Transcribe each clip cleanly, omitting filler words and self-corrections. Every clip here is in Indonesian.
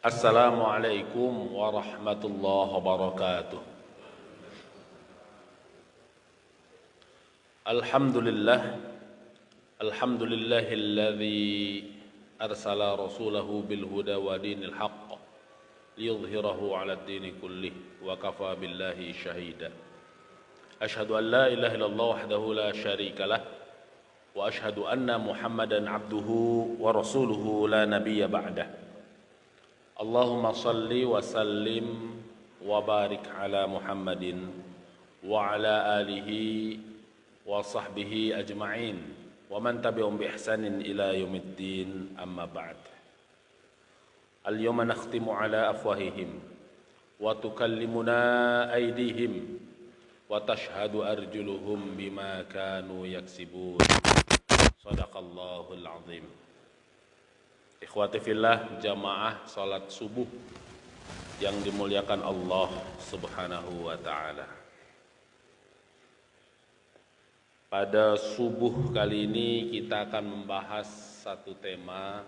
Assalamualaikum warahmatullahi wabarakatuh. Alhamdulillahilladzi arsala rasulahu bil huda wa dinil haqq liyudhhirahu 'alad dini kullih wa kafa billahi shahida. Asyhadu an la ilaha illallah wahdahu la syarikalah wa asyhadu anna Muhammadan 'abduhu wa rasuluhu la nabiyya ba'dah. Allahumma salli wa sallim wa barik ala Muhammadin wa ala alihi wa sahbihi ajma'in wa man tabi'um bi ihsanin ila yaumiddin, amma ba'd. Al-yawma nakhtimu ala afwahihim wa tukallimuna aydihim wa tashhadu arjuluhum bima kanu yaksibun. Shadaqallahul azim. Ikhwati fillah, jamaah salat subuh yang dimuliakan Allah Subhanahu wa ta'ala. Pada subuh kali ini kita akan membahas satu tema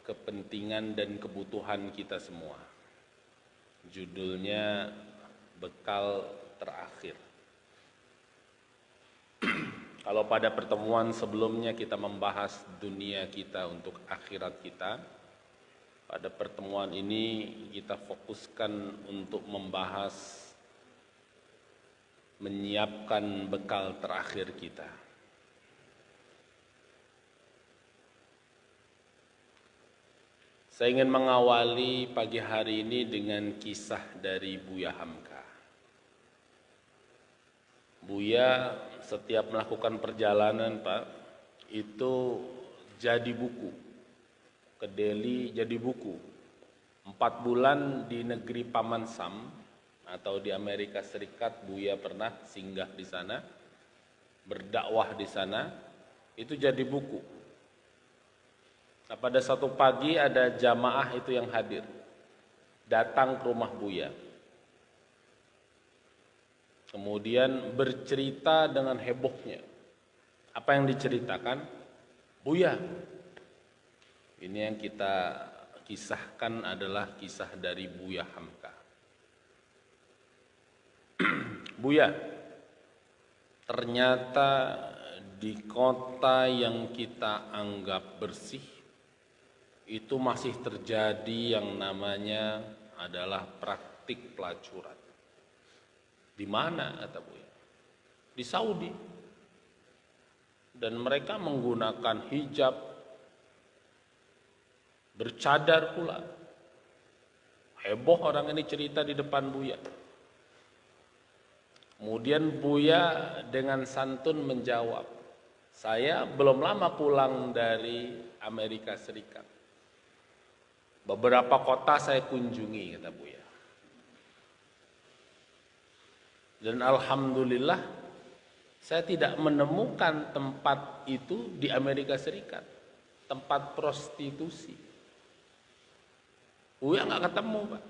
kepentingan dan kebutuhan kita semua. Judulnya bekal terakhir. Kalau pada pertemuan sebelumnya kita membahas dunia kita untuk akhirat kita, pada pertemuan ini kita fokuskan untuk membahas menyiapkan bekal terakhir kita. Saya ingin mengawali pagi hari ini dengan kisah dari Buya Hamka. Buya setiap melakukan perjalanan, Pak, itu jadi buku. Ke Delhi jadi buku. 4 bulan di negeri Paman Sam atau di Amerika Serikat, Buya pernah singgah di sana, berdakwah di sana, itu jadi buku. Nah, pada satu pagi ada jamaah itu yang hadir, datang ke rumah Buya. Kemudian bercerita dengan hebohnya. Apa yang diceritakan? Buya, ini yang kita kisahkan adalah kisah dari Buya Hamka. Buya, ternyata di kota yang kita anggap bersih itu masih terjadi yang namanya adalah praktik pelacuran. Di mana, kata Buya? Di Saudi. Dan mereka menggunakan hijab, bercadar pula. Heboh orang ini cerita di depan Buya. Kemudian Buya dengan santun menjawab, saya belum lama pulang dari Amerika Serikat. Beberapa kota saya kunjungi, kata Buya. Dan alhamdulillah saya tidak menemukan tempat itu di Amerika Serikat, tempat prostitusi. Buya nggak ketemu, Pak.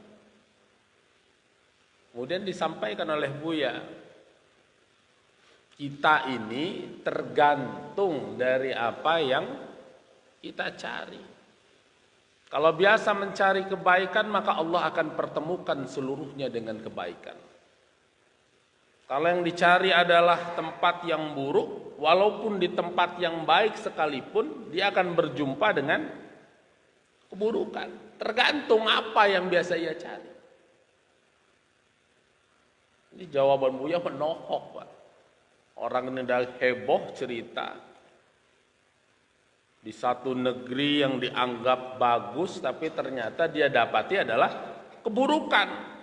Kemudian disampaikan oleh Buya, kita ini tergantung dari apa yang kita cari. Kalau biasa mencari kebaikan, maka Allah akan pertemukan seluruhnya dengan kebaikan. Kalau yang dicari adalah tempat yang buruk, walaupun di tempat yang baik sekalipun, dia akan berjumpa dengan keburukan. Tergantung apa yang biasa ia cari. Ini jawaban Buya menohok, Pak. Orang ini udah heboh cerita. Di satu negeri yang dianggap bagus, tapi ternyata dia dapati adalah keburukan.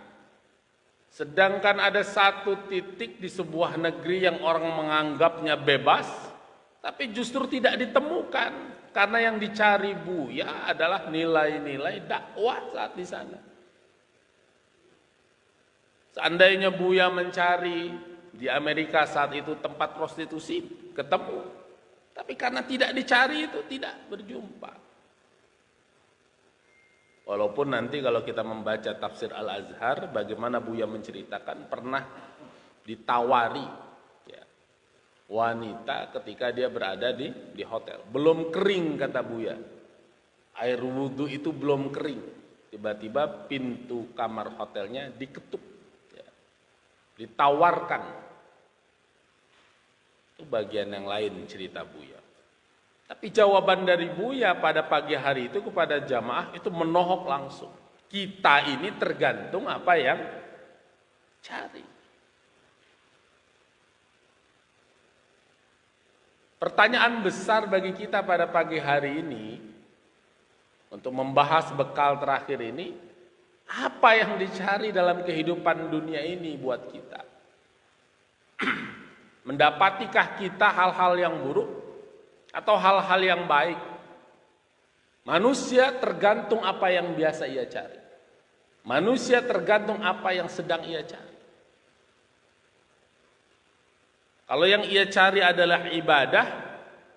Sedangkan ada satu titik di sebuah negeri yang orang menganggapnya bebas, tapi justru tidak ditemukan. Karena yang dicari Buya adalah nilai-nilai dakwah saat di sana. Seandainya Buya mencari di Amerika saat itu tempat prostitusi, ketemu. Tapi karena tidak dicari itu tidak berjumpa. Walaupun nanti kalau kita membaca tafsir Al-Azhar, bagaimana Buya menceritakan pernah ditawari ya, wanita ketika dia berada di hotel. Belum kering, kata Buya. Air wudhu itu belum kering, tiba-tiba pintu kamar hotelnya diketuk, ya, ditawarkan. Itu bagian yang lain cerita Buya. Tapi jawaban dari Buya pada pagi hari itu kepada jamaah itu menohok langsung. Kita ini tergantung apa yang cari. Pertanyaan besar bagi kita pada pagi hari ini, untuk membahas bekal terakhir ini, apa yang dicari dalam kehidupan dunia ini buat kita? Mendapatikah kita hal-hal yang buruk atau hal-hal yang baik? Manusia tergantung apa yang biasa ia cari. Manusia tergantung apa yang sedang ia cari. Kalau yang ia cari adalah ibadah,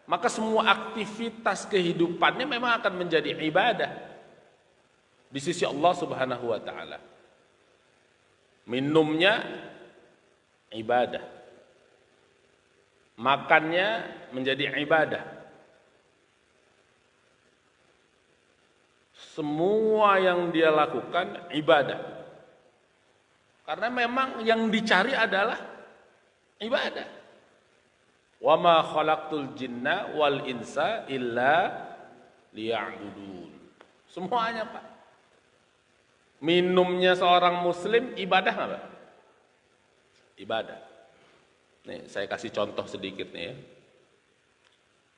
maka semua aktivitas kehidupannya memang akan menjadi ibadah di sisi Allah Subhanahu wa taala. Minumnya ibadah. Makannya menjadi ibadah. Semua yang dia lakukan ibadah. Karena memang yang dicari adalah ibadah. Wa ma khalaqtul jinna wal insa illa liya'budun. Semuanya, Pak. Minumnya seorang muslim ibadah enggak, Pak? Ibadah. Nih, saya kasih contoh sedikit nih ya.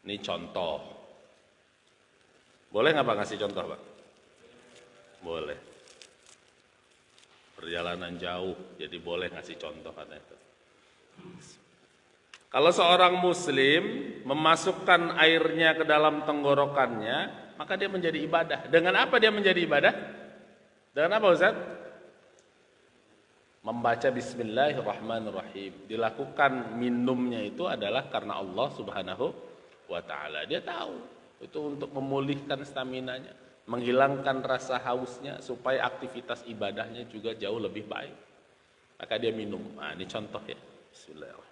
Ini contoh. Boleh nggak Pak ngasih contoh, Pak? Boleh. Perjalanan jauh, jadi boleh ngasih contoh kan itu. Kalau seorang muslim memasukkan airnya ke dalam tenggorokannya, maka dia menjadi ibadah. Dengan apa dia menjadi ibadah? Dengan apa, Ustaz? Membaca bismillahirrahmanirrahim. Dilakukan minumnya itu adalah karena Allah Subhanahu wa taala. Dia tahu itu untuk memulihkan staminanya, menghilangkan rasa hausnya supaya aktivitas ibadahnya juga jauh lebih baik. Maka dia minum. Nah, ini contoh ya. Bismillahirrahmanirrahim.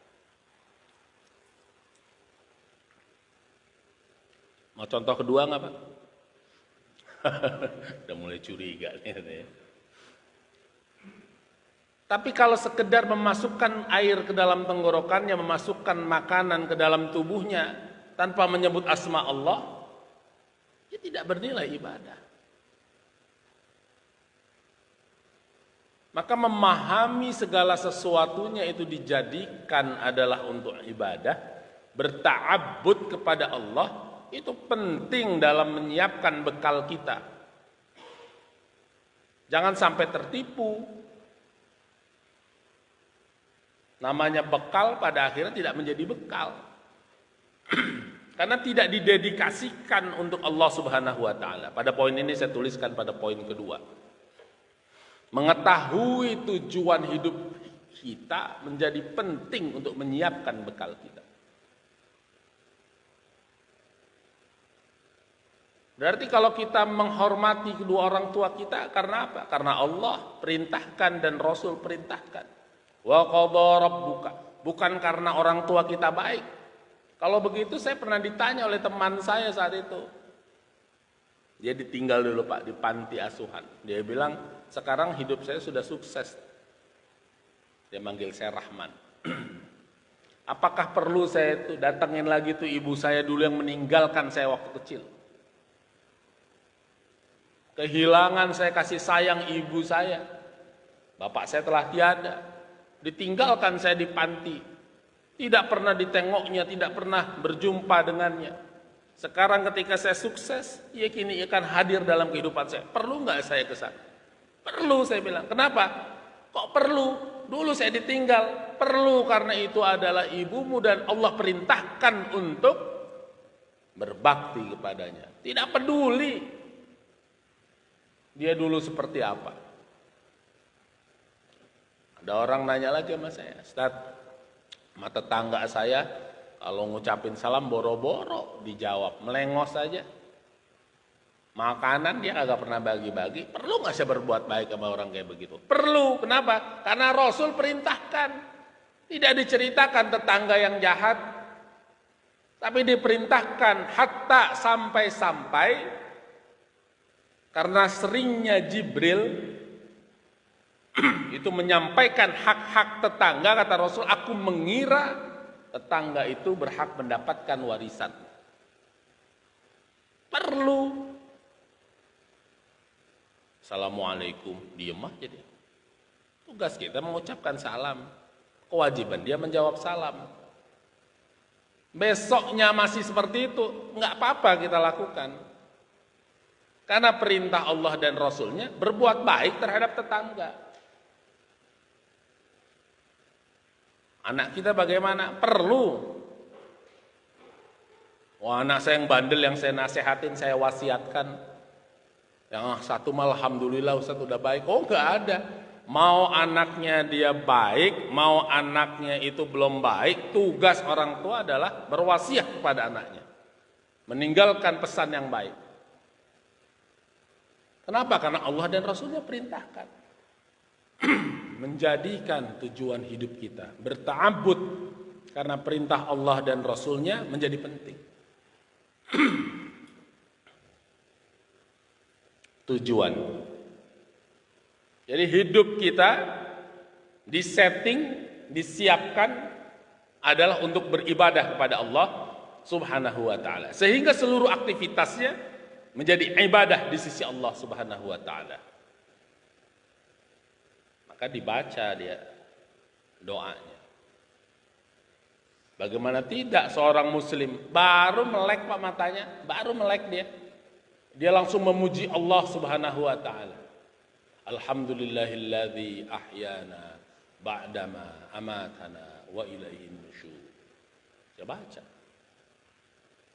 Mau contoh kedua nggak, Pak? Udah mulai curiga nih. Tapi kalau sekedar memasukkan air ke dalam tenggorokannya, memasukkan makanan ke dalam tubuhnya tanpa menyebut asma Allah, dia tidak bernilai ibadah. Maka memahami segala sesuatunya itu dijadikan adalah untuk ibadah, berta'abbud kepada Allah, itu penting dalam menyiapkan bekal kita. Jangan sampai tertipu. Namanya bekal pada akhirnya tidak menjadi bekal. Karena tidak didedikasikan untuk Allah Subhanahu wa taala. Pada poin ini saya tuliskan pada poin kedua. Mengetahui tujuan hidup kita menjadi penting untuk menyiapkan bekal kita. Berarti kalau kita menghormati kedua orang tua kita karena apa? Karena Allah perintahkan dan Rasul perintahkan. Wa qadha rabbuka. Bukan karena orang tua kita baik. Kalau begitu saya pernah ditanya oleh teman saya saat itu. Dia ditinggal dulu, Pak, di panti asuhan. Dia bilang, sekarang hidup saya sudah sukses. Dia manggil saya Rahman. Apakah perlu saya itu datangin lagi tuh ibu saya dulu yang meninggalkan saya waktu kecil? Kehilangan saya kasih sayang ibu saya. Bapak saya telah tiada. Ditinggalkan saya di panti. Tidak pernah ditengoknya, tidak pernah berjumpa dengannya. Sekarang ketika saya sukses, ia kini akan hadir dalam kehidupan saya. Perlu nggak saya ke sana? Perlu, saya bilang. Kenapa? Kok perlu? Dulu saya ditinggal. Perlu karena itu adalah ibumu dan Allah perintahkan untuk berbakti kepadanya. Tidak peduli dia dulu seperti apa. Ada orang nanya lagi sama saya, Ustaz, sama tetangga saya kalau ngucapin salam boro-boro dijawab, melengos saja. Makanan dia agak pernah bagi-bagi. Perlu nggak saya berbuat baik sama orang kayak begitu? Perlu. Kenapa? Karena Rasul perintahkan. Tidak diceritakan tetangga yang jahat, tapi diperintahkan hatta sampai-sampai Karena seringnya Jibril itu menyampaikan hak-hak tetangga, kata Rasul, aku mengira tetangga itu berhak mendapatkan warisan. Perlu. Assalamualaikum, diem aja dia. Tugas kita mengucapkan salam. Kewajiban dia menjawab salam. Besoknya masih seperti itu, nggak apa-apa kita lakukan. Karena perintah Allah dan Rasulnya berbuat baik terhadap tetangga. Anak kita bagaimana? Perlu. Wah, anak saya yang bandel, yang saya nasihatin, saya wasiatkan. Yang satu malah alhamdulillah Ustaz udah baik. Oh, nggak ada. Mau anaknya dia baik, mau anaknya itu belum baik, tugas orang tua adalah berwasiat kepada anaknya. Meninggalkan pesan yang baik. Kenapa? Karena Allah dan Rasulnya perintahkan. Menjadikan tujuan hidup kita berta'abbud karena perintah Allah dan Rasulnya menjadi penting. Tujuan. Jadi hidup kita disetting, disiapkan adalah untuk beribadah kepada Allah Subhanahu wa taala. Sehingga seluruh aktivitasnya menjadi ibadah di sisi Allah Subhanahu wa taala. Maka dibaca dia doanya. Bagaimana tidak seorang muslim baru melek Pak matanya, baru melek dia. Dia langsung memuji Allah Subhanahu wa taala. Alhamdulillahilladzi ahyana ba'dama amatana wa ilaihin nusyur. Saya baca.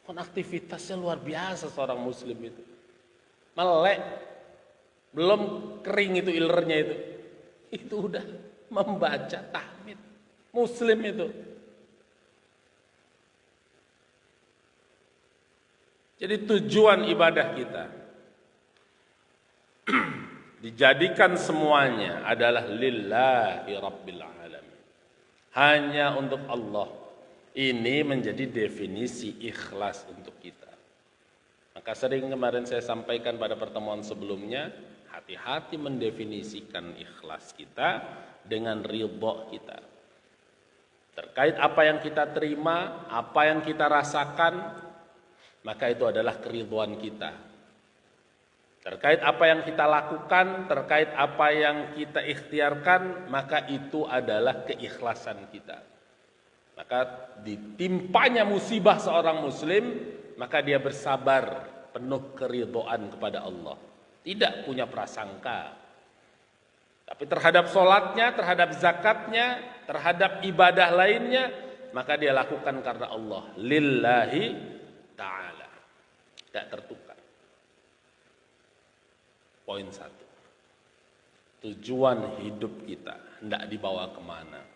Kon aktivitasnya luar biasa seorang muslim itu. Melek. Belum kering itu ilernya itu. Itu udah membaca tahmid. Muslim itu. Jadi tujuan ibadah kita dijadikan semuanya adalah lillahi rabbil alamin. Hanya untuk Allah. Ini menjadi definisi ikhlas untuk kita. Maka sering kemarin saya sampaikan pada pertemuan sebelumnya, hati-hati mendefinisikan ikhlas kita dengan ridha kita. Terkait apa yang kita terima, apa yang kita rasakan, maka itu adalah keridhaan kita. Terkait apa yang kita lakukan, terkait apa yang kita ikhtiarkan, maka itu adalah keikhlasan kita. Maka ditimpanya musibah seorang muslim, maka dia bersabar penuh keridhaan kepada Allah. Tidak punya prasangka. Tapi terhadap sholatnya, terhadap zakatnya, terhadap ibadah lainnya, maka dia lakukan karena Allah. Lillahi ta'ala. Tidak tertukar. Poin 1. Tujuan hidup kita hendak dibawa kemana?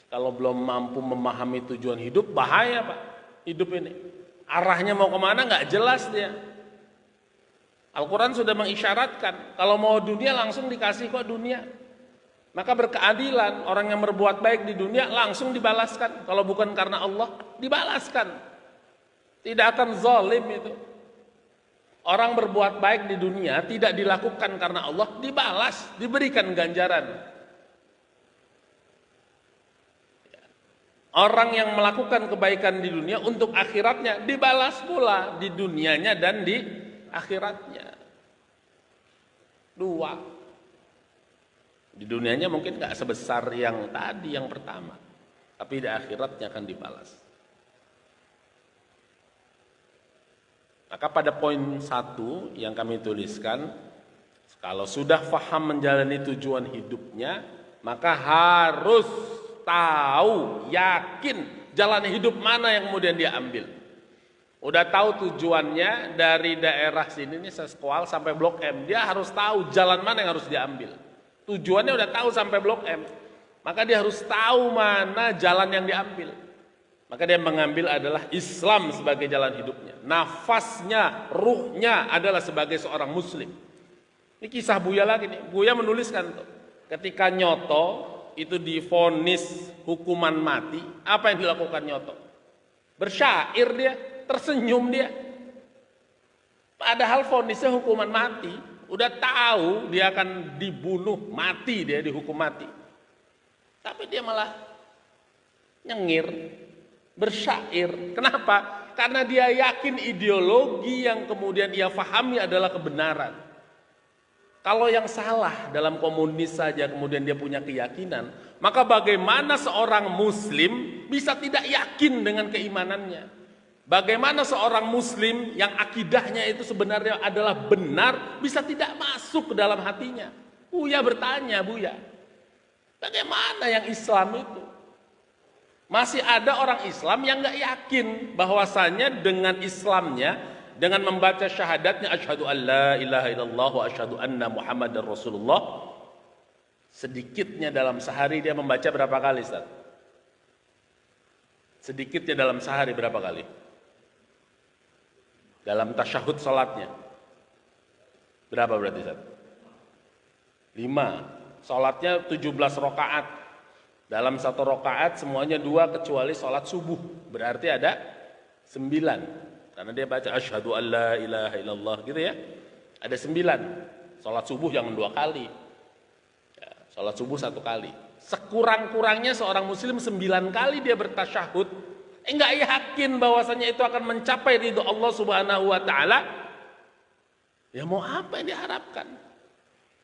Kalau belum mampu memahami tujuan hidup, bahaya Pak. Hidup ini arahnya mau kemana nggak jelas dia. Al-Quran sudah mengisyaratkan kalau mau dunia langsung dikasih kok dunia. Maka berkeadilan, orang yang berbuat baik di dunia langsung dibalaskan. Kalau bukan karena Allah, dibalaskan. Tidak akan zalim itu. Orang berbuat baik di dunia tidak dilakukan karena Allah, dibalas, diberikan ganjaran. Orang yang melakukan kebaikan di dunia untuk akhiratnya dibalas pula di dunianya dan di akhiratnya. Dua. Di dunianya mungkin gak sebesar yang tadi, yang pertama. Tapi di akhiratnya akan dibalas. Maka pada poin 1 yang kami tuliskan, kalau sudah paham menjalani tujuan hidupnya, maka harus tahu, yakin jalan hidup mana yang kemudian dia ambil. Udah tahu tujuannya dari daerah sini nih Seskual sampai Blok M, dia harus tahu jalan mana yang harus diambil. Tujuannya udah tahu sampai Blok M, maka dia harus tahu mana jalan yang diambil. Maka dia mengambil adalah Islam sebagai jalan hidupnya. Nafasnya, ruhnya adalah sebagai seorang muslim. Ini kisah Buya lagi nih. Buya menuliskan tuh, ketika Nyoto itu divonis hukuman mati, apa yang dilakukan Nyoto? Bersyair dia, tersenyum dia. Padahal vonisnya hukuman mati. Udah tahu dia akan dibunuh mati, dia dihukum mati. Tapi dia malah nyengir, bersyair. Kenapa? Karena dia yakin ideologi yang kemudian ia fahami adalah kebenaran. Kalau yang salah dalam komunis saja kemudian dia punya keyakinan, maka bagaimana seorang muslim bisa tidak yakin dengan keimanannya? Bagaimana seorang muslim yang akidahnya itu sebenarnya adalah benar bisa tidak masuk ke dalam hatinya? Buya bertanya, Buya, bagaimana yang Islam itu? Masih ada orang Islam yang nggak yakin bahwasannya dengan Islamnya, dengan membaca syahadatnya asyhadu an la ilaha illallah wa asyhadu anna muhammadar rasulullah, sedikitnya dalam sehari dia membaca berapa kali, Ustaz? Sedikitnya dalam sehari berapa kali? Dalam tasyahud salatnya berapa berarti, Ustaz? 5. Salatnya 17 rakaat. Dalam satu rakaat semuanya 2 kecuali salat subuh. Berarti ada 9. Karena dia baca asyhadu an la ilaha illallah gitu ya. Ada 9. Salat subuh jangan 2 kali. Ya, salat subuh 1 kali. Sekurang-kurangnya seorang muslim 9 kali dia bertasyahud. Enggak yakin bahwasanya itu akan mencapai ridho Allah Subhanahu wa taala. Ya mau apa yang diharapkan?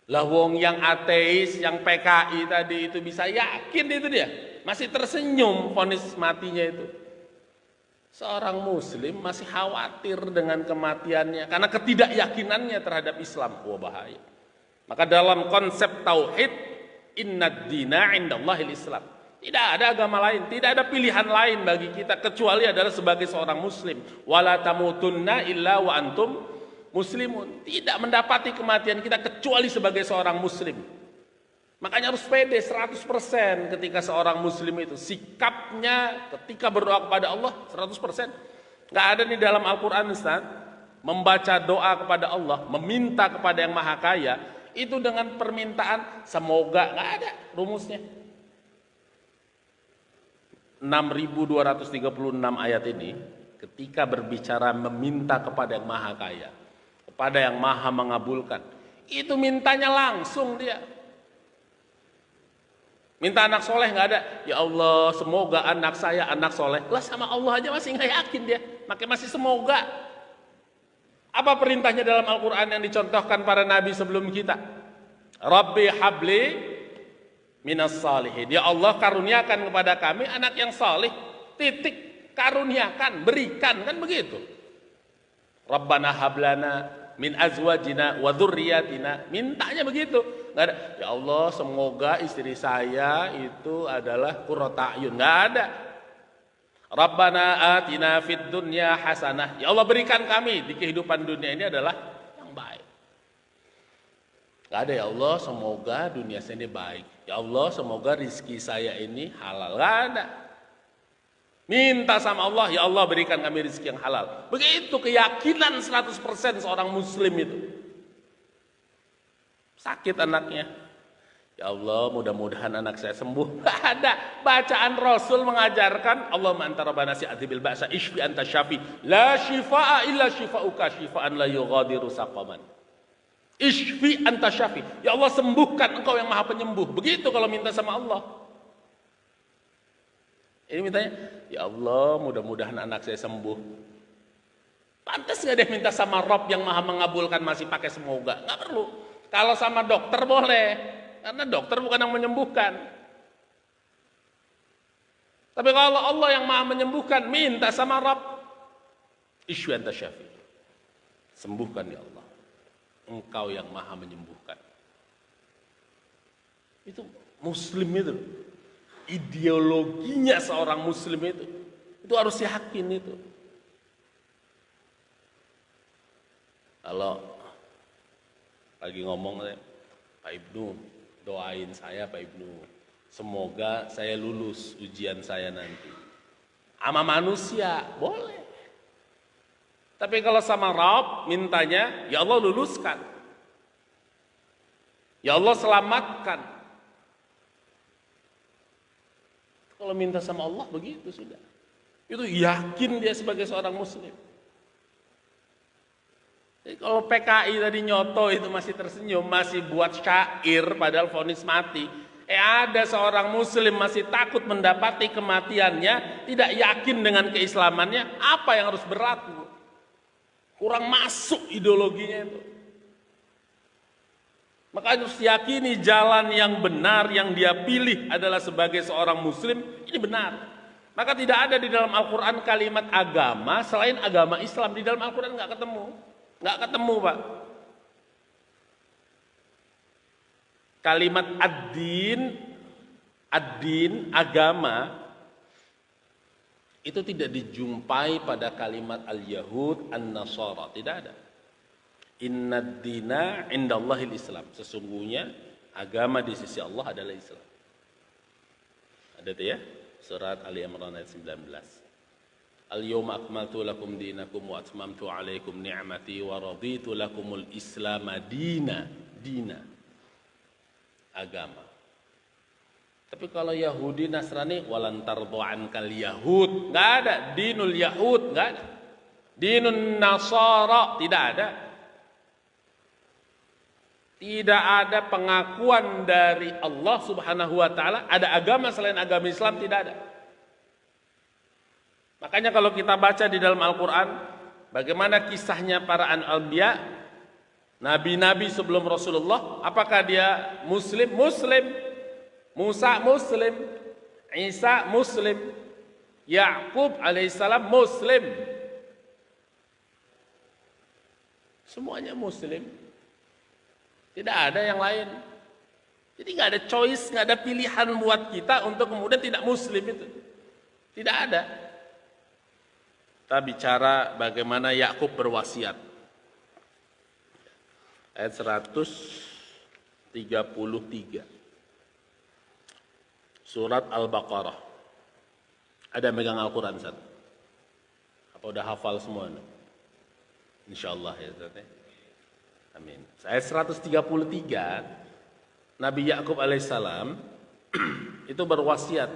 Lah wong yang ateis, yang PKI tadi itu bisa yakin itu dia. Masih tersenyum vonis matinya itu. Seorang muslim masih khawatir dengan kematiannya karena ketidakyakinannya terhadap Islam. Wah, bahaya. Maka dalam konsep tauhid, innad dina indallahil Islam. Tidak ada agama lain, tidak ada pilihan lain bagi kita kecuali adalah sebagai seorang muslim. Wala tamutunna illa wa antum muslimun. Tidak mendapati kematian kita kecuali sebagai seorang muslim. Makanya harus pede 100% ketika seorang muslim itu sikapnya ketika berdoa kepada Allah 100%. Nggak ada nih dalam Al-Quran, Ustaz, membaca doa kepada Allah, meminta kepada yang maha kaya itu dengan permintaan semoga, nggak ada rumusnya. 6.236 ayat ini ketika berbicara meminta kepada yang maha kaya, kepada yang maha mengabulkan, itu mintanya langsung dia. Minta anak soleh nggak ada. Ya Allah semoga anak saya anak soleh. Lah sama Allah aja masih nggak yakin dia, makanya masih semoga. Apa perintahnya dalam Al-Quran yang dicontohkan para nabi sebelum kita? Rabbi habli minas salihin. Ya Allah karuniakan kepada kami anak yang saleh. Titik. Karuniakan, berikan, kan begitu. Rabbana hablana min azwajina wa dzurriyyatina. Mintanya begitu. Enggak ada. Ya Allah semoga istri saya itu adalah qurrata ayun. Enggak ada. Rabbana atina fid dunya hasanah. Ya Allah berikan kami di kehidupan dunia ini adalah yang baik. Gak ada, ya Allah semoga dunia saya ini baik. Ya Allah semoga rizki saya ini halal. Gak ada. Minta sama Allah, ya Allah berikan kami rizki yang halal. Begitu keyakinan 100% seorang muslim itu. Sakit anaknya. Ya Allah mudah-mudahan anak saya sembuh. Gak ada. Bacaan Rasul mengajarkan Allahumma anta rabbana si'ati bil ba'sa ishfi anta syafi. La shifa'a illa shifa'uka shifa'an la yughadiru saqaman. Ishfi anta syafi. Ya Allah sembuhkan engkau yang maha penyembuh. Begitu kalau minta sama Allah. Ini mintanya, ya Allah mudah-mudahan anak saya sembuh. Pantas gak dia minta sama Rob yang maha mengabulkan masih pakai semoga? Gak perlu. Kalau sama dokter boleh. Karena dokter bukan yang menyembuhkan. Tapi kalau Allah yang maha menyembuhkan, minta sama Rob. Ishfi anta syafi. Sembuhkan ya Allah. Engkau yang maha menyembuhkan. Itu muslim itu. Ideologinya seorang muslim itu harus yakin itu. Kalau lagi ngomong Pak Ibnu doain saya Pak Ibnu, semoga saya lulus ujian saya nanti. Sama manusia boleh. Tapi kalau sama Rabb mintanya, ya Allah luluskan. Ya Allah selamatkan. Kalau minta sama Allah begitu sudah. Itu yakin dia sebagai seorang muslim. Jadi kalau PKI tadi nyoto itu masih tersenyum, masih buat syair padahal vonis mati. Ada seorang muslim masih takut mendapati kematiannya, tidak yakin dengan keislamannya, apa yang harus berlaku? Kurang masuk ideologinya itu. Maka harus yakini jalan yang benar yang dia pilih adalah sebagai seorang muslim, ini benar. Maka tidak ada di dalam Al-Quran kalimat agama selain agama Islam. Di dalam Al-Quran nggak ketemu. Nggak ketemu, Pak. Kalimat ad-din, agama, itu tidak dijumpai pada kalimat al-Yahud, an-Nasara. Tidak ada. Innad dina indallahil Islam. Sesungguhnya agama di sisi Allah adalah Islam. Ada itu ya? Surat Ali Imran ayat 19. Al-yawma akmaltu lakum dinakum wa atmamtu alaikum ni'mati wa raditu lakumul Islam dina. Agama. Tapi kalau Yahudi Nasrani walan tardu ankal Yahud, enggak ada. Dinul Yahud enggak ada. Dinun Nasara tidak ada. Tidak ada pengakuan dari Allah Subhanahu wa taala ada agama selain agama Islam, tidak ada. Makanya kalau kita baca di dalam Al-Qur'an bagaimana kisahnya para anbiya, nabi-nabi sebelum Rasulullah, apakah dia muslim? Muslim. Musa muslim, Isa muslim, Yakub alaihissalam muslim. Semuanya muslim. Tidak ada yang lain. Jadi nggak ada choice, nggak ada pilihan buat kita untuk kemudian tidak muslim itu. Tidak ada. Kita bicara bagaimana Yakub berwasiat. Ayat 133. Surat Al-Baqarah. Ada yang megang Al-Quran Ustaz? Apa udah hafal semua? Insyaallah ya Ustaz. Amin. Ayat 133, Nabi Yakub alaihissalam itu berwasiat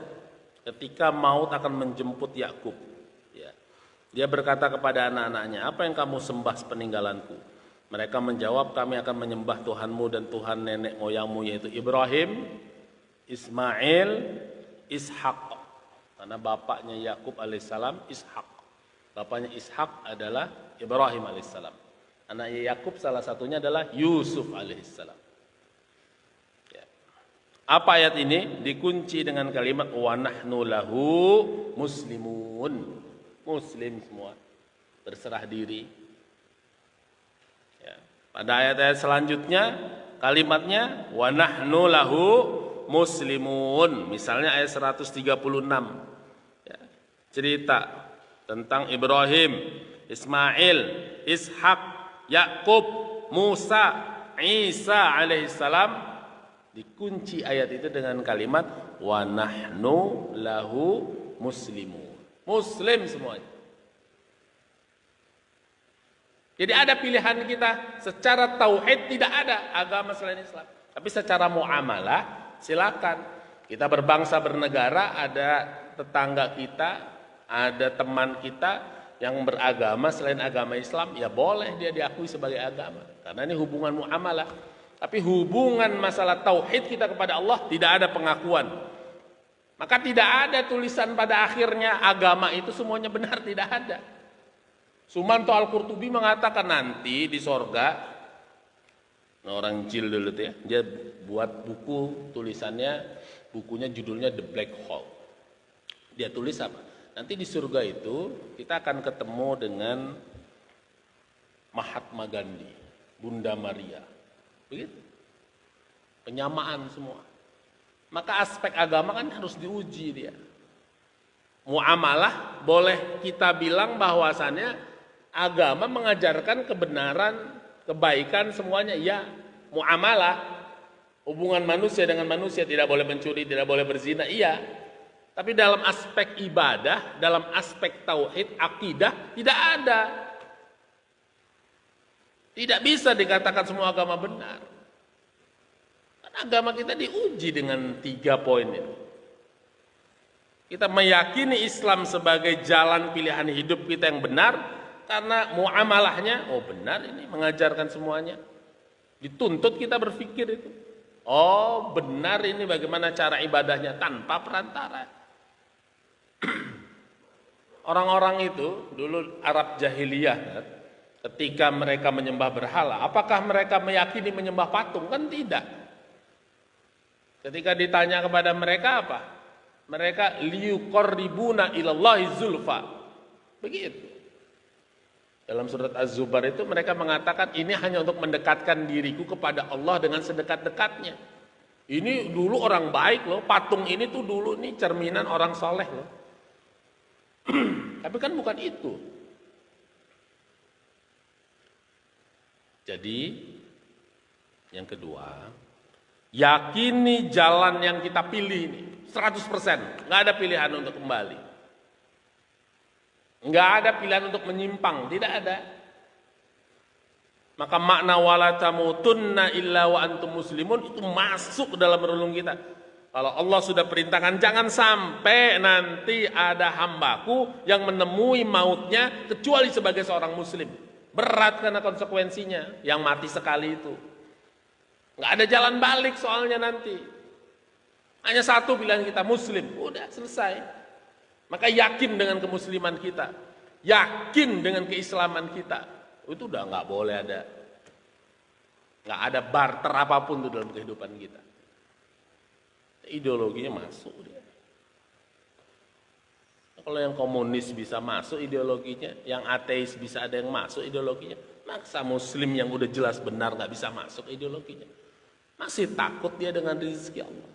ketika maut akan menjemput Yakub. Ya. Dia berkata kepada anak-anaknya, apa yang kamu sembah sepeninggalanku? Mereka menjawab, kami akan menyembah Tuhanmu dan Tuhan nenek moyangmu yaitu Ibrahim, Ismail, Ishak. Karena bapaknya Yakub alaihissalam Ishak. Bapaknya Ishak adalah Ibrahim alaihissalam. Anaknya Yakub salah satunya adalah Yusuf alaihissalam. Ya. Apa ayat ini? Dikunci dengan kalimat wa nahnu lahu muslimun. Muslim semua. Berserah diri. Ya. Pada ayat-ayat selanjutnya kalimatnya wa nahnu lahu muslimun. Misalnya ayat 136. Ya. Cerita tentang Ibrahim, Ismail, Ishak, Yakub, Musa, Isa alaihissalam, dikunci ayat itu dengan kalimat wa nahnu lahu muslimun. Muslim semuanya. Jadi ada pilihan kita secara tauhid tidak ada agama selain Islam. Tapi secara muamalah silakan. Kita berbangsa bernegara, ada tetangga kita, ada teman kita yang beragama selain agama Islam, ya boleh dia diakui sebagai agama. Karena ini hubungan muamalah. Tapi hubungan masalah tauhid kita kepada Allah tidak ada pengakuan. Maka tidak ada tulisan pada akhirnya agama itu semuanya benar, tidak ada. Sumanto Al-Qurtubi mengatakan nanti di sorga, orang Jil dulu tuh ya, dia buat buku tulisannya, bukunya judulnya The Black Hole. Dia tulis apa? Nanti di surga itu kita akan ketemu dengan Mahatma Gandhi, Bunda Maria. Begitu. Penyamaan semua. Maka aspek agama kan harus diuji dia. Muamalah boleh kita bilang bahwasannya agama mengajarkan kebenaran, kebaikan semuanya. Ya, muamalah, hubungan manusia dengan manusia, tidak boleh mencuri, tidak boleh berzina, iya. Tapi dalam aspek ibadah, dalam aspek tauhid, akidah, tidak ada. Tidak bisa dikatakan semua agama benar. Karena agama kita diuji dengan 3 poin itu. Kita meyakini Islam sebagai jalan pilihan hidup kita yang benar, karena muamalahnya, oh benar ini mengajarkan semuanya. Dituntut kita berpikir itu. Oh benar ini bagaimana cara ibadahnya tanpa perantara. Orang-orang itu dulu Arab jahiliyah kan, ketika mereka menyembah berhala, apakah mereka meyakini menyembah patung? Kan tidak. Ketika ditanya kepada mereka apa? Mereka liyuqarribuna ilallahi zulfa. Begitu. Dalam surat Az-Zumar itu mereka mengatakan ini hanya untuk mendekatkan diriku kepada Allah dengan sedekat-dekatnya. Ini dulu orang baik loh, patung ini tuh dulu nih cerminan orang soleh loh. Tapi kan bukan itu. Jadi yang kedua, yakini jalan yang kita pilih ini 100%, nggak ada pilihan untuk kembali, nggak ada pilihan untuk menyimpang, tidak ada. Maka makna wala tamutunna illa wa antum muslimun itu masuk dalam relung kita. Kalau Allah sudah perintahkan jangan sampai nanti ada hambaku yang menemui mautnya kecuali sebagai seorang muslim. Berat karena konsekuensinya, yang mati sekali itu. Nggak ada jalan balik soalnya nanti. Hanya satu pilihan kita, muslim. Udah selesai. Maka yakin dengan kemusliman kita. Yakin dengan keislaman kita. Itu udah nggak boleh ada. Nggak ada barter apapun tuh dalam kehidupan kita. Ideologinya masuk dia. Kalau yang komunis bisa masuk ideologinya, yang ateis bisa ada yang masuk ideologinya, maksa muslim yang udah jelas benar nggak bisa masuk ideologinya. Masih takut dia dengan rezeki Allah,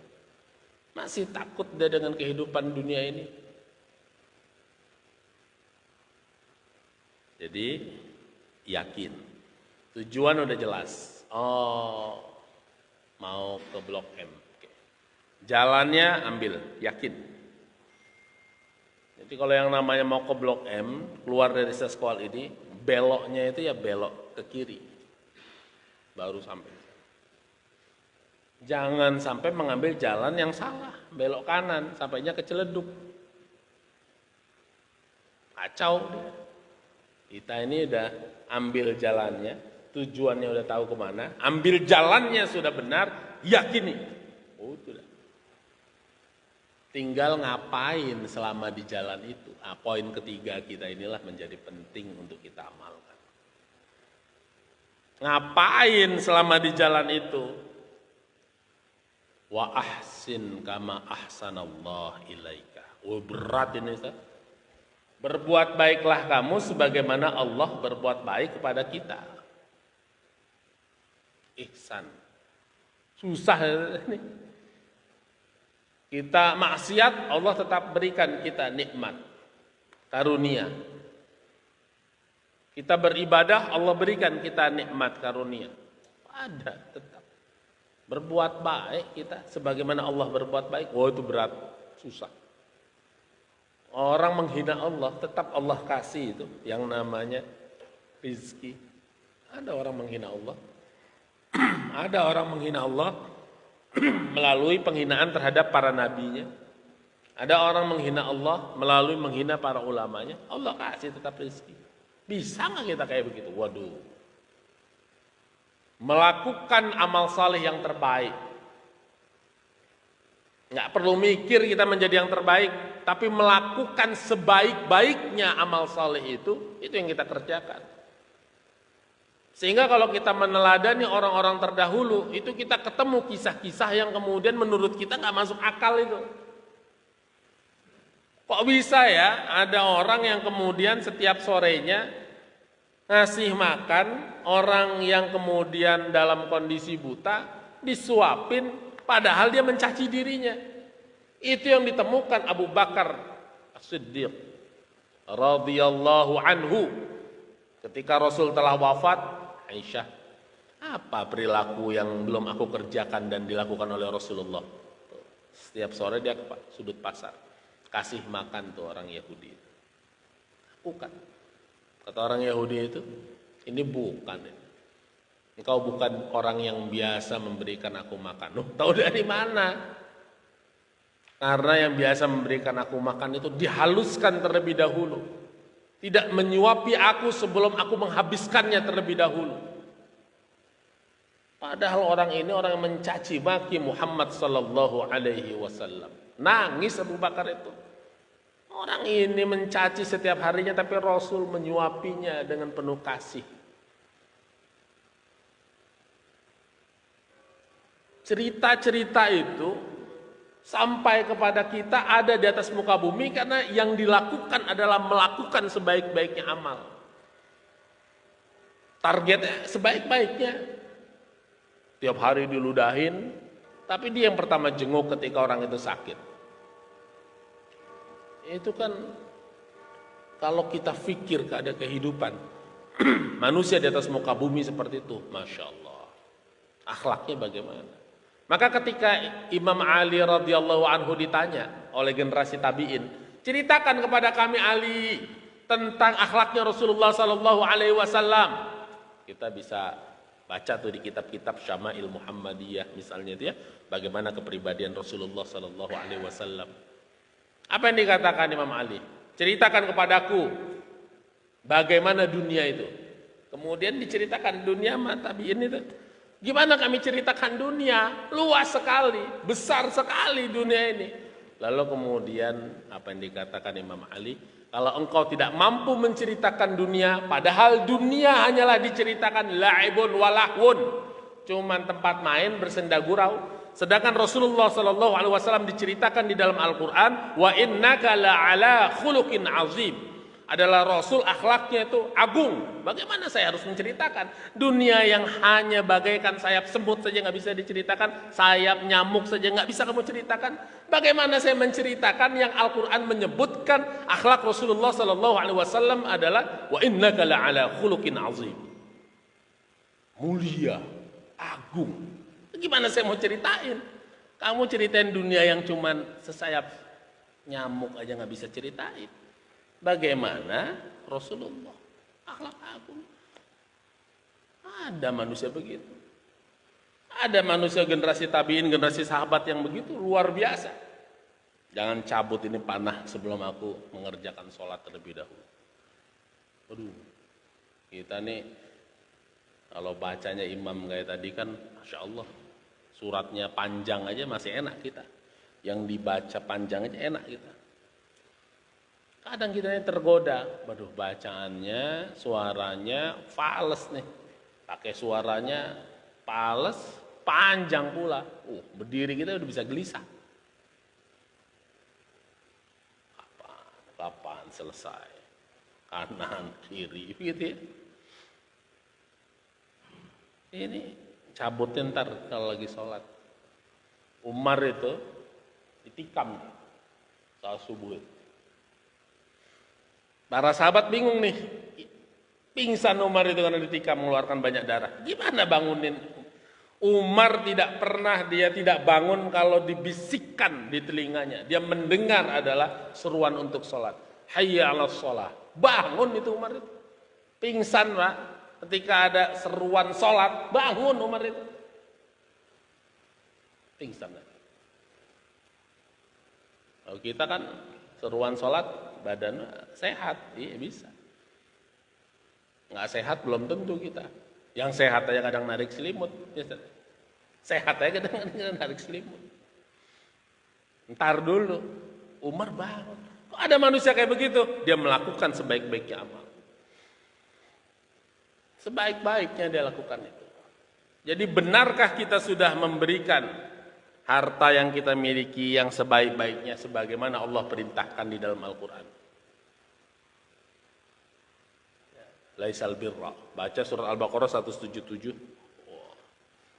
masih takut dia dengan kehidupan dunia ini. Jadi yakin, tujuan udah jelas. Oh, mau ke Blok M, jalannya ambil, yakin. Jadi kalau yang namanya mau ke Blok M, keluar dari sekolah ini, beloknya itu ya belok ke kiri, baru sampai. Jangan sampai mengambil jalan yang salah, belok kanan, sampainya ke Ciledug. Kacau dia. Kita ini udah ambil jalannya, tujuannya udah tahu kemana, ambil jalannya sudah benar, yakini. Oh sudah. Tinggal ngapain selama di jalan itu. Nah, poin ketiga kita inilah menjadi penting untuk kita amalkan. Ngapain selama di jalan itu? Wa ahsin kama ahsanallah ilaika. Oh, berat ini Ustaz. Berbuat baiklah kamu sebagaimana Allah berbuat baik kepada kita. Ihsan. Susah ini. Kita maksiat, Allah tetap berikan kita nikmat, karunia. Kita beribadah, Allah berikan kita nikmat, karunia. Ada tetap. Berbuat baik kita, sebagaimana Allah berbuat baik. Oh itu berat, susah. Orang menghina Allah, tetap Allah kasih itu, yang namanya rizki. Ada orang menghina Allah. Ada orang menghina Allah melalui penghinaan terhadap para nabinya. Ada orang menghina Allah melalui menghina para ulamanya. Allah kasih tetap rezeki. Bisa nggak kita kayak begitu? Waduh. Melakukan amal saleh yang terbaik. Nggak perlu mikir kita menjadi yang terbaik, tapi melakukan sebaik-baiknya amal saleh itu yang kita kerjakan. Sehingga kalau kita meneladani orang-orang terdahulu, itu kita ketemu kisah-kisah yang kemudian menurut kita nggak masuk akal itu. Kok bisa ya ada orang yang kemudian setiap sorenya ngasih makan orang yang kemudian dalam kondisi buta, disuapin, padahal dia mencaci dirinya. Itu yang ditemukan Abu Bakar As-Siddiq radhiyallahu anhu ketika Rasul telah wafat. Aisyah, apa perilaku yang belum aku kerjakan dan dilakukan oleh Rasulullah? Setiap sore dia ke sudut pasar, kasih makan tuh orang Yahudi. Bukan, kata orang Yahudi itu, ini bukan. Engkau bukan orang yang biasa memberikan aku makan. Loh, tahu dari mana? Karena yang biasa memberikan aku makan itu dihaluskan terlebih dahulu. tidak menyuapi aku sebelum aku menghabiskannya terlebih dahulu. Padahal orang ini orang yang mencaci maki Muhammad sallallahu alaihi wasallam. Nangis Abu Bakar itu. Orang ini mencaci setiap harinya, tapi Rasul menyuapinya dengan penuh kasih. Cerita-cerita itu sampai kepada kita ada di atas muka bumi karena yang dilakukan adalah melakukan sebaik-baiknya amal. Targetnya sebaik-baiknya. Tiap hari diludahin, tapi dia yang pertama jenguk ketika orang itu sakit. Itu kan kalau kita fikir keadaan kehidupan manusia di atas muka bumi seperti itu, Masya Allah. Akhlaknya bagaimana? Maka ketika Imam Ali radhiyallahu anhu ditanya oleh generasi tabi'in, ceritakan kepada kami Ali tentang akhlaknya Rasulullah sallallahu alaihi wasallam. Kita bisa baca tuh di kitab-kitab Syama'il Muhammadiyah misalnya itu ya, bagaimana kepribadian Rasulullah sallallahu alaihi wasallam. Apa yang dikatakan Imam Ali? Ceritakan kepadaku bagaimana dunia itu. Kemudian diceritakan dunia tabi'in itu. Gimana kami ceritakan dunia? Luas sekali, besar sekali dunia ini. Lalu kemudian apa yang dikatakan Imam Ali? Kalau engkau tidak mampu menceritakan dunia, padahal dunia hanyalah diceritakan la'ibun walahwun, cuman tempat main bersenda gurau. Sedangkan Rasulullah sallallahu alaihi wasallam diceritakan di dalam Al-Qur'an, wa innaka la'ala khuluqin azim. Adalah Rasul akhlaknya itu agung. Bagaimana saya harus menceritakan dunia yang hanya bagaikan sayap semut saja nggak bisa diceritakan, sayap nyamuk saja nggak bisa kamu ceritakan. Bagaimana saya menceritakan yang Al-Quran menyebutkan akhlak Rasulullah Sallallahu Alaihi Wasallam adalah wa innaka la'ala khuluqin azim, mulia, agung. Gimana saya mau ceritain? Kamu ceritain dunia yang cuman sesayap nyamuk aja nggak bisa ceritain. Bagaimana Rasulullah akhlak agung? Ada manusia begitu. Ada manusia generasi tabiin, generasi sahabat yang begitu luar biasa. Jangan cabut ini panah sebelum aku mengerjakan sholat terlebih dahulu. Aduh, kita nih kalau bacanya imam kayak tadi kan, Masya Allah, suratnya panjang aja masih enak kita. Yang dibaca panjang aja enak kita. Kadang kita ini tergoda, waduh bacaannya, suaranya fales nih, pakai suaranya fales, panjang pula, berdiri kita udah bisa gelisah. Kapan selesai? Kanan, kiri, gitu ya. Ini cabutnya ntar kalau lagi sholat. Umar itu ditikam saat subuh itu. Para sahabat bingung nih, pingsan Umar itu karena ditikam mengeluarkan banyak darah. Gimana bangunin? Umar tidak pernah, dia tidak bangun kalau dibisikkan di telinganya. Dia mendengar adalah seruan untuk sholat. Hayya 'alas sholat. Bangun itu Umar itu. Pingsan Pak, ketika ada seruan sholat, bangun Umar itu. Pingsan. Kalau kita kan seruan sholat, badan sehat, iya bisa. Nggak sehat belum tentu kita. Yang sehat aja kadang narik selimut. Sehat aja kadang narik selimut. Ntar dulu, Umar bangun. Kok ada manusia kayak begitu? Dia melakukan sebaik-baiknya amal. Sebaik-baiknya dia lakukan itu. Jadi benarkah kita sudah memberikan harta yang kita miliki yang sebaik-baiknya sebagaimana Allah perintahkan di dalam Al-Quran? Laisal birra. Baca surat Al-Baqarah 177.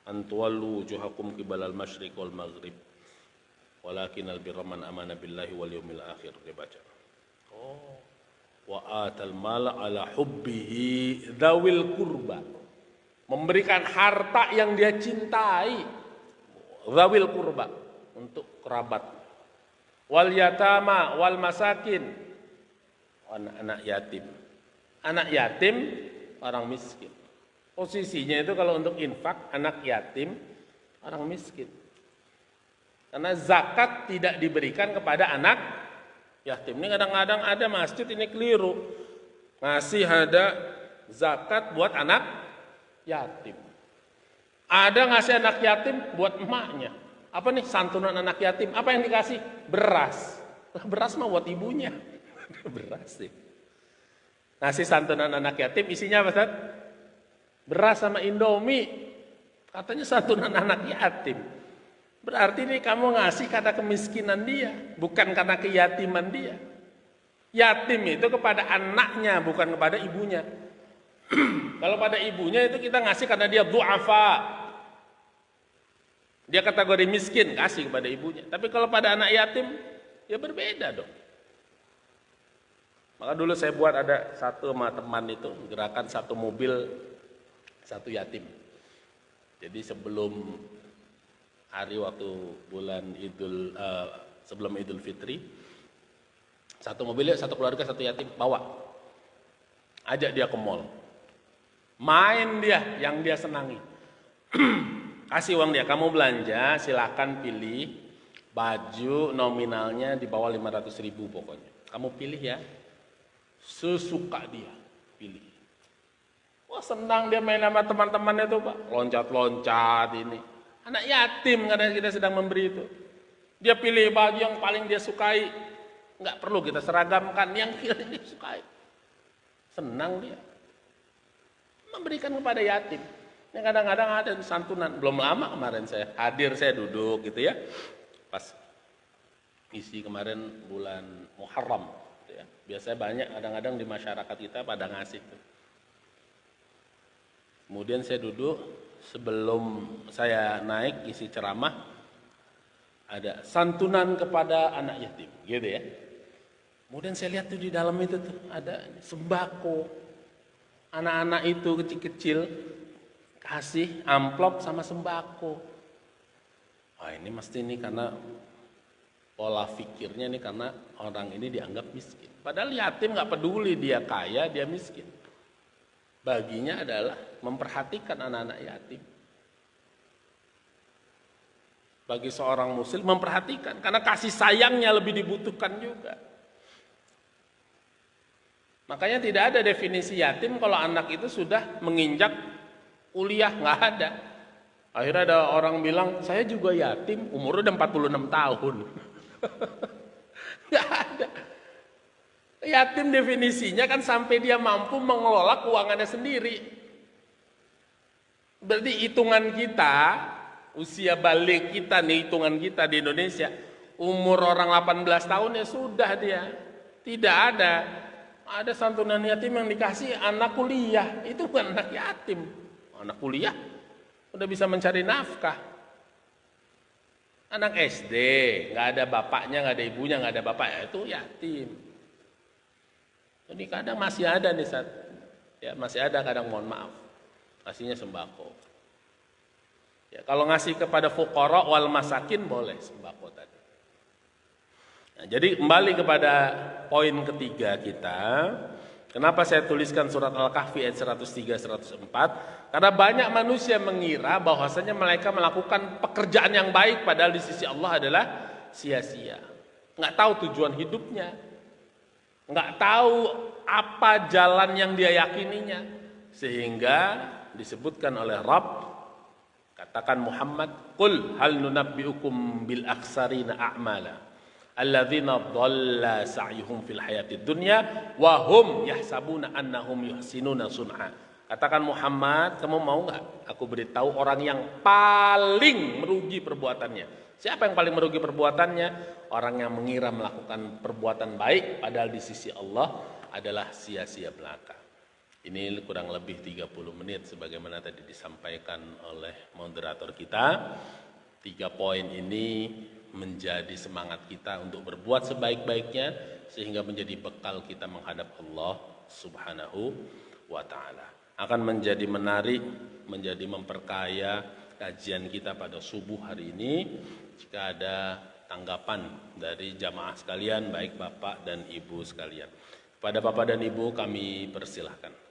Antuallu wujuhakum qibalal masyriq wal maghrib. Walakinal birra man amana billahi wal yawmil akhir. Dia baca. Wa atal mala ala hubbihi dzawil qurba. Memberikan harta yang dia cintai. Dzawil qurba, untuk kerabat. Wal yatama wal masakin. Anak yatim. Anak yatim, orang miskin. Posisinya itu kalau untuk infak, anak yatim, orang miskin. Karena zakat tidak diberikan kepada anak yatim. Ini kadang-kadang ada masjid ini keliru. ngasih ada zakat buat anak yatim. Ada ngasih anak yatim buat emaknya. Apa nih santunan anak yatim? Apa yang dikasih? Beras. Beras mah buat ibunya. Beras sih. Ngasih santunan anak yatim isinya apa, Ustaz? Beras sama Indomie. Katanya santunan anak yatim. Berarti ini kamu ngasih karena kemiskinan dia, bukan karena keyatiman dia. Yatim itu kepada anaknya, bukan kepada ibunya. Kalau pada ibunya itu kita ngasih karena dia du'afa. Dia kategori miskin, kasih kepada ibunya. Tapi kalau pada anak yatim, ya berbeda dong. Maka dulu saya buat ada satu sama teman itu, gerakan satu mobil, satu yatim. Jadi sebelum hari waktu bulan sebelum Idul Fitri, satu mobil, satu keluarga, satu yatim, bawa. Ajak dia ke mall. Main dia yang dia senangi. Kasih uang dia, kamu belanja, silakan pilih baju nominalnya di bawah 500.000 pokoknya. Kamu pilih ya, sesuka dia pilih. Wah senang dia main sama teman-temannya tuh Pak, loncat-loncat ini. Anak yatim karena kita sedang memberi itu. Dia pilih baju yang paling dia sukai, nggak perlu kita seragamkan, yang dia sukai. Senang dia memberikan kepada yatim. Ini kadang-kadang ada santunan. Belum lama kemarin saya duduk gitu ya. Pas isi kemarin bulan Muharram gitu ya. Biasanya banyak kadang-kadang di masyarakat kita pada ngasih tuh. Kemudian saya duduk sebelum saya naik isi ceramah ada santunan kepada anak yatim gitu ya. Kemudian saya lihat tuh di dalam itu tuh ada sembako. Anak-anak itu kecil-kecil kasih amplop sama sembako. Wah ini mesti ini karena pola pikirnya ini karena orang ini dianggap miskin. Padahal yatim nggak peduli dia kaya dia miskin. Baginya adalah memperhatikan anak-anak yatim. Bagi seorang muslim memperhatikan karena kasih sayangnya lebih dibutuhkan juga. Makanya tidak ada definisi yatim kalau anak itu sudah menginjak kuliah, nggak ada. Akhirnya ada orang bilang, saya juga yatim, umurnya udah 46 tahun. Nggak ada. Yatim definisinya kan sampai dia mampu mengelola keuangannya sendiri. Berarti hitungan kita, usia balik kita nih, hitungan kita di Indonesia, umur orang 18 tahun ya sudah dia. Tidak ada santunan yatim yang dikasih anak kuliah, itu bukan anak yatim. Anak kuliah udah bisa mencari nafkah. Anak SD nggak ada bapaknya, nggak ada ibunya, nggak ada bapak, itu yatim. Jadi kadang masih ada nih saat ya masih ada kadang mohon maaf ngasihnya sembako. Ya, kalau ngasih kepada fuqara wal masakin boleh sembako tadi. Nah, jadi kembali kepada poin ketiga kita. Kenapa saya tuliskan surat Al-Kahfi ayat 103-104? Karena banyak manusia mengira bahwasanya mereka melakukan pekerjaan yang baik padahal di sisi Allah adalah sia-sia. Nggak tahu tujuan hidupnya. Nggak tahu apa jalan yang dia yakininya. Sehingga disebutkan oleh Rabb, katakan Muhammad, "Qul hal nunabbi'ukum bil akhsarina a'mala. Alladzina dhalla sa'yuhum fil hayatid dunya wa hum yahsabuna annahum yuhsinuna sun'a." Katakan Muhammad, kamu mau enggak aku beritahu orang yang paling merugi perbuatannya? Siapa yang paling merugi perbuatannya? Orang yang mengira melakukan perbuatan baik padahal di sisi Allah adalah sia-sia belaka. Ini kurang lebih 30 menit sebagaimana tadi disampaikan oleh moderator kita. 3 poin ini menjadi semangat kita untuk berbuat sebaik-baiknya sehingga menjadi bekal kita menghadap Allah Subhanahu wa taala. Akan menjadi menarik, menjadi memperkaya kajian kita pada subuh hari ini. Jika ada tanggapan dari jamaah sekalian, baik Bapak dan Ibu sekalian. Kepada Bapak dan Ibu kami persilahkan.